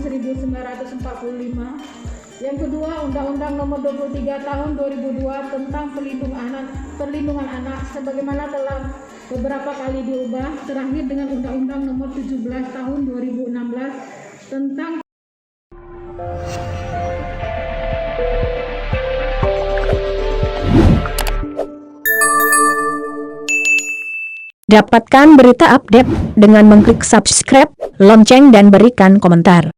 1945. Yang kedua, Undang-Undang Nomor 23 Tahun 2002 tentang perlindungan anak sebagaimana telah beberapa kali diubah, terakhir dengan Undang-Undang Nomor 17 Tahun 2016 tentang Dapatkan berita update dengan mengklik subscribe, lonceng dan berikan komentar.